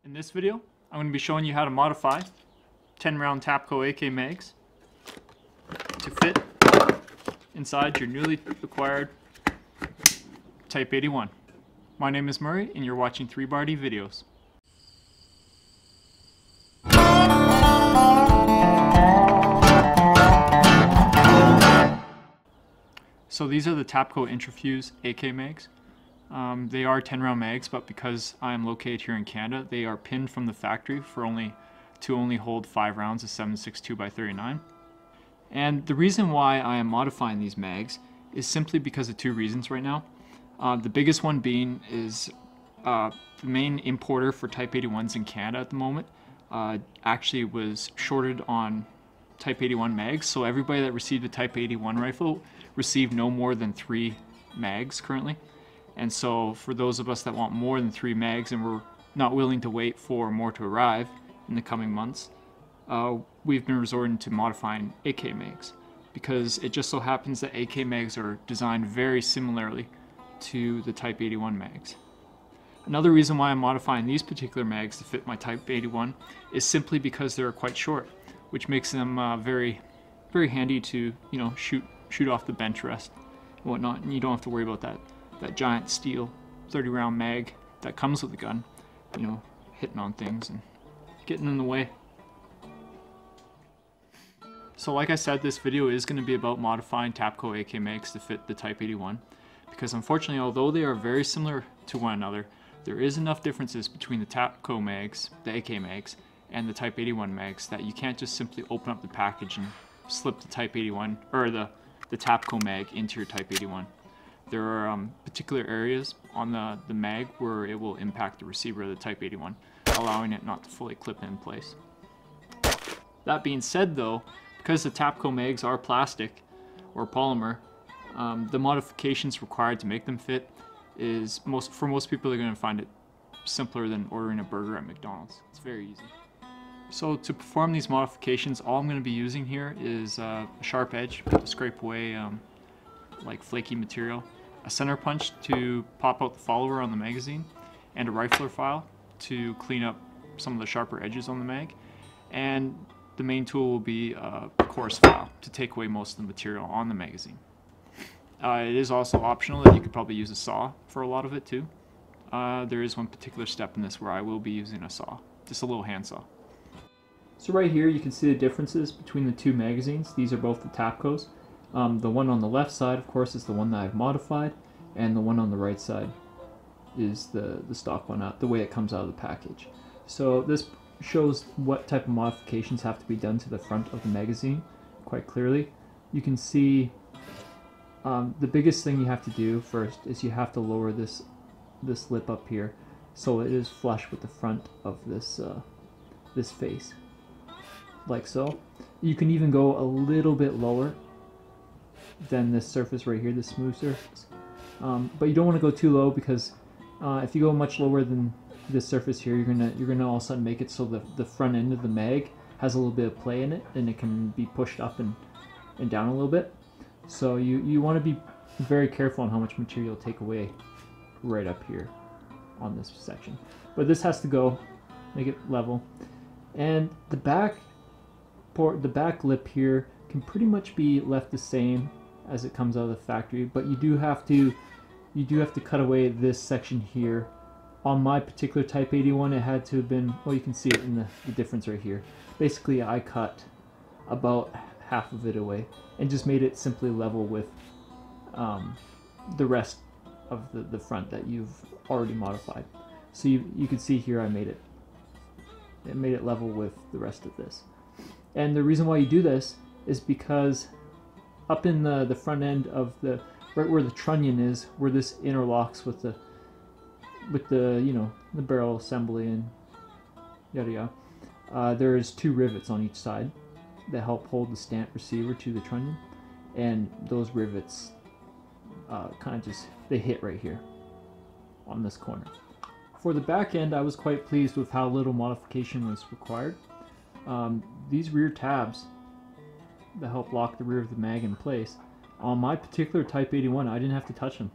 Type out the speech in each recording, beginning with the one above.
In this video, I'm going to be showing you how to modify 10-round Tapco AK mags to fit inside your newly acquired Type 81. My name is Murray and you're watching 3Bardy videos. So these are the Tapco Intrafuse AK mags. They are 10-round mags, but because I am located here in Canada, they are pinned from the factory for only hold 5 rounds of 7.62 by 39. And the reason why I am modifying these mags is simply because of two reasons right now. The biggest one being is the main importer for Type 81s in Canada at the moment actually was shorted on Type 81 mags, so everybody that received a Type 81 rifle received no more than 3 mags currently. And so for those of us that want more than 3 mags and we're not willing to wait for more to arrive in the coming months, we've been resorting to modifying AK mags, because it just so happens that AK mags are designed very similarly to the Type 81 mags. Another reason why I'm modifying these particular mags to fit my Type 81 is simply because they're quite short, which makes them very handy to, you know, shoot off the bench rest and whatnot, and you don't have to worry about that giant steel 30-round mag that comes with the gun, you know, hitting on things and getting in the way. So like I said, this video is going to be about modifying Tapco AK mags to fit the Type 81, because unfortunately, although they are very similar to one another, there is enough differences between the Tapco mags, the AK mags, and the Type 81 mags that you can't just simply open up the package and slip the Type 81 or the Tapco mag into your Type 81. There are particular areas on the mag where it will impact the receiver of the Type 81, allowing it not to fully clip in place. That being said though, because the Tapco mags are plastic or polymer, the modifications required to make them fit is, for most people, they're going to find it simpler than ordering a burger at McDonald's. It's very easy. So to perform these modifications, all I'm going to be using here is a sharp edge to scrape away like flaky material, a center punch to pop out the follower on the magazine, and a rifler file to clean up some of the sharper edges on the mag. And the main tool will be a coarse file to take away most of the material on the magazine. It is also optional that you could probably use a saw for a lot of it too. There is one particular step in this where I will be using a saw, just a little hand saw. So right here you can see the differences between the two magazines. These are both the Tapcos. The one on the left side, of course, is the one that I've modified, and the one on the right side is the stock one, the way it comes out of the package. So this shows what type of modifications have to be done to the front of the magazine quite clearly. You can see the biggest thing you have to do first is you have to lower this lip up here so it is flush with the front of this face, like so. You can even go a little bit lower than this surface right here, this smooth surface, but you don't want to go too low, because if you go much lower than this surface here, you're gonna all of a sudden make it so the front end of the mag has a little bit of play in it, and it can be pushed up and down a little bit. So you want to be very careful on how much material you take away right up here on this section. But this has to go, make it level, and the back lip here can pretty much be left the same as it comes out of the factory, but you do have to cut away this section here. On my particular Type 81, it had to have been, well, you can see it in the difference right here. Basically, I cut about half of it away and just made it simply level with the rest of the front that you've already modified. So you can see here I made it level with the rest of this. And the reason why you do this is because up in the front end of right where the trunnion is, where this interlocks with the you know, the barrel assembly and yada yada, there's 2 rivets on each side that help hold the stamp receiver to the trunnion, and those rivets kind of they hit right here on this corner. For the back end, I was quite pleased with how little modification was required. These rear tabs that help lock the rear of the mag in place, on my particular Type 81, I didn't have to touch them.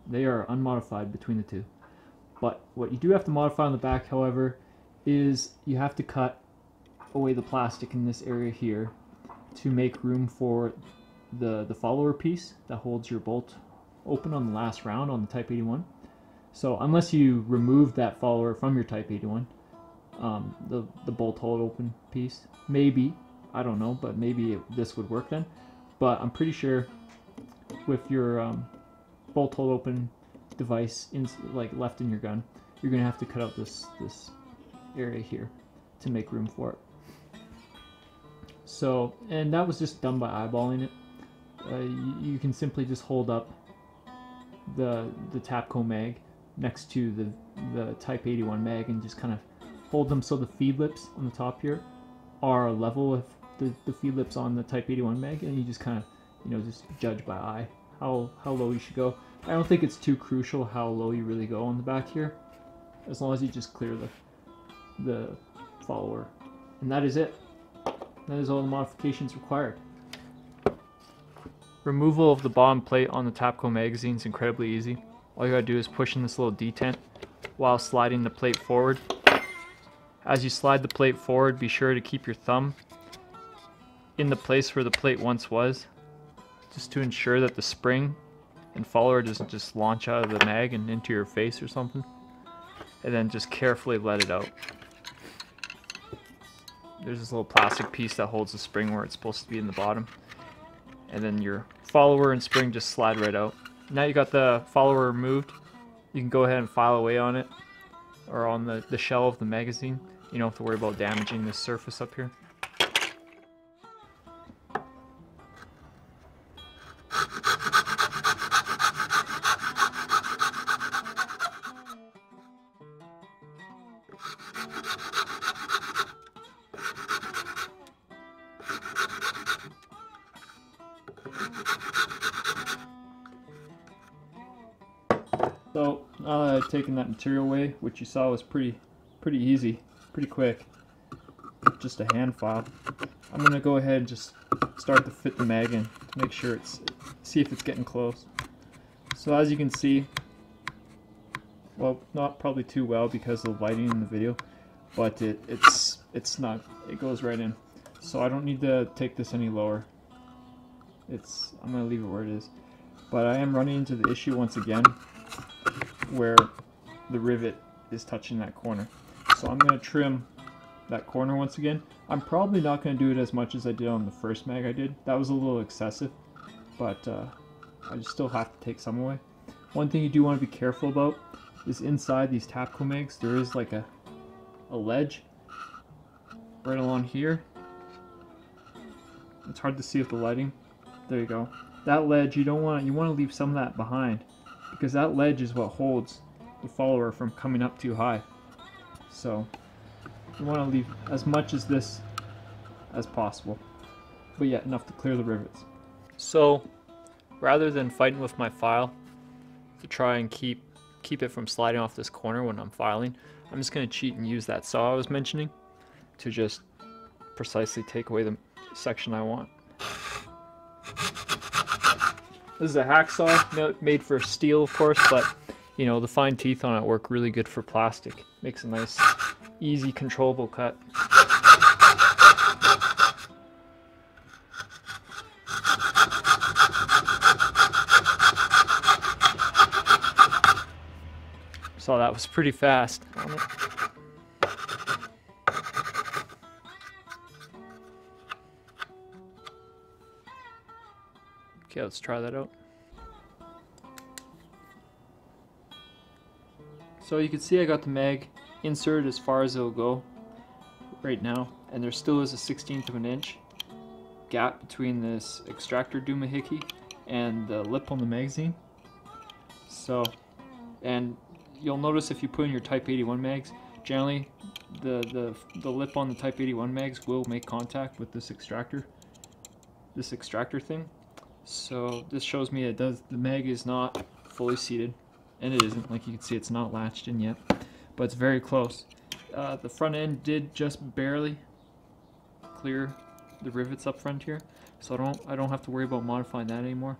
They are unmodified between the two. But what you do have to modify on the back, however, is you have to cut away the plastic in this area here to make room for the follower piece that holds your bolt open on the last round on the Type 81. So unless you remove that follower from your Type 81, the bolt hold open piece, maybe, I don't know, but maybe this would work then. But I'm pretty sure with your bolt hold open device like left in your gun, you're gonna have to cut out this area here to make room for it. So, and that was just done by eyeballing it. You can simply just hold up the Tapco mag next to the Type 81 mag and just kind of hold them so the feed lips on the top here are level with the feed lips on the Type 81 mag, and you just kind of, you know, just judge by eye how low you should go. I don't think it's too crucial how low you really go on the back here, as long as you just clear the follower. And that is it. That is all the modifications required. Removal of the bottom plate on the Tapco magazine is incredibly easy. All you gotta do is push in this little detent while sliding the plate forward. As you slide the plate forward, be sure to keep your thumb in the place where the plate once was, just to ensure that the spring and follower doesn't just launch out of the mag and into your face or something. And then just carefully let it out. There's this little plastic piece that holds the spring where it's supposed to be in the bottom. And then your follower and spring just slide right out. Now you got the follower removed, you can go ahead and file away on it, or on the shell of the magazine. You don't have to worry about damaging this surface up here. So now that I've taken that material away, which you saw was pretty easy, pretty quick, just a hand file, I'm gonna go ahead and just start to fit the mag in to make sure see if it's getting close. So as you can see, well, not probably too well because of the lighting in the video, but it's not, it goes right in. So I don't need to take this any lower. I'm gonna leave it where it is. But I am running into the issue once again where the rivet is touching that corner. So I'm going to trim that corner once again. I'm probably not going to do it as much as I did on the first mag I did. That was a little excessive, but I just still have to take some away. One thing you do want to be careful about is inside these Tapco mags there is like a ledge right along here. It's hard to see with the lighting. There you go. That ledge, you want to leave some of that behind, because that ledge is what holds the follower from coming up too high. So you want to leave as much as this as possible, but yet enough to clear the rivets. So rather than fighting with my file to try and keep it from sliding off this corner when I'm filing, I'm just going to cheat and use that saw I was mentioning to just precisely take away the section I want. This is a hacksaw, made for steel of course, but you know, the fine teeth on it work really good for plastic. Makes a nice, easy, controllable cut. So that was pretty fast on it. Okay, let's try that out. So you can see I got the mag inserted as far as it'll go right now, and there still is a 1/16 of an inch gap between this extractor doohickey and the lip on the magazine. So, and you'll notice if you put in your Type 81 mags, generally the lip on the Type 81 mags will make contact with this extractor thing. So this shows me the mag is not fully seated, and it isn't. Like you can see, it's not latched in yet, but it's very close. The front end did just barely clear the rivets up front here, so I don't have to worry about modifying that anymore.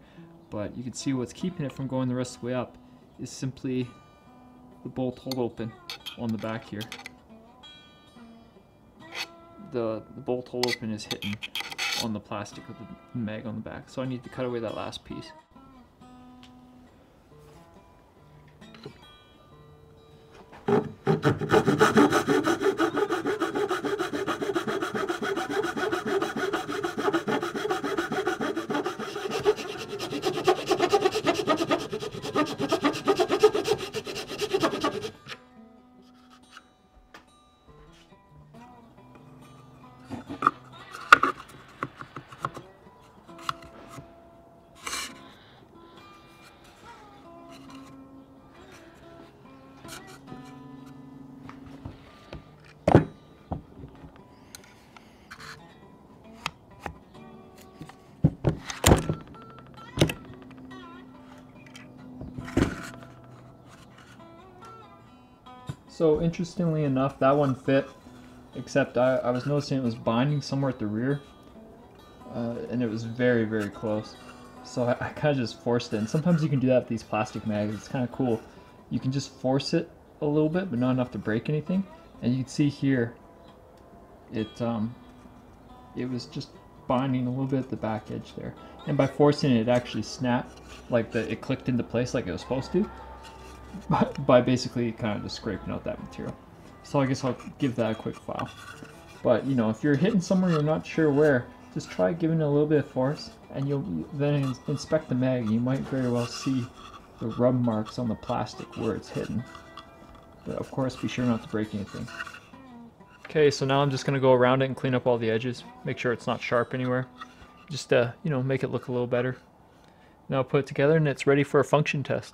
But you can see what's keeping it from going the rest of the way up is simply the bolt hold open on the back here. the bolt hole open is hitting on the plastic of the mag on the back. So I need to cut away that last piece. So interestingly enough, that one fit, except I was noticing it was binding somewhere at the rear, and it was very, very close. So I kind of just forced it, and sometimes you can do that with these plastic mags. It's kind of cool. You can just force it a little bit, but not enough to break anything. And you can see here, it was just binding a little bit at the back edge there. And by forcing it, it actually snapped, like it clicked into place like it was supposed to, by basically kind of just scraping out that material. So I guess I'll give that a quick file. But you know, if you're hitting somewhere you're not sure where, just try giving it a little bit of force, and you'll then inspect the mag. You might very well see the rub marks on the plastic where it's hitting. But of course, be sure not to break anything. Okay, so now I'm just gonna go around it and clean up all the edges, make sure it's not sharp anywhere. Just you know, make it look a little better. Now I'll put it together and it's ready for a function test.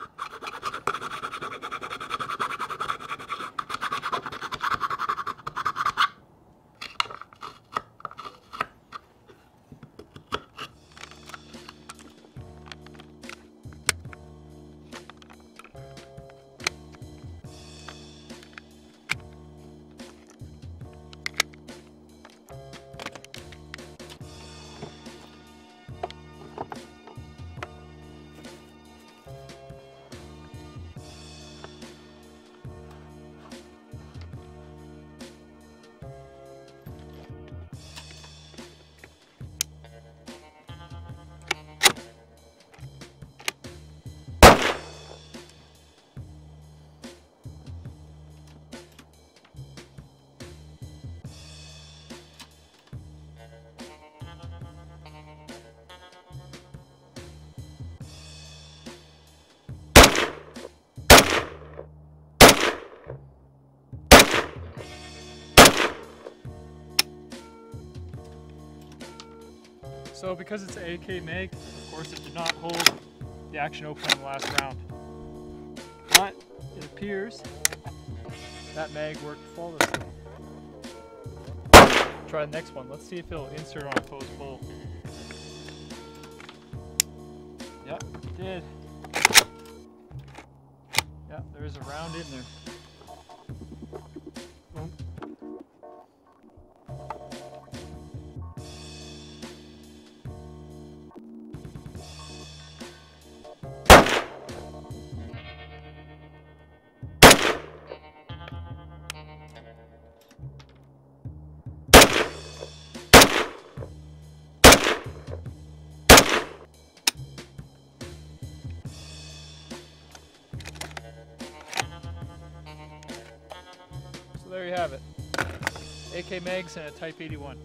So because it's an AK mag, of course it did not hold the action open in the last round. But it appears that mag worked flawlessly. Try the next one. Let's see if it'll insert on a closed bolt. Yep, it did. Yep, there's a round in there. Boom. So there you have it. AK mags and a Type 81.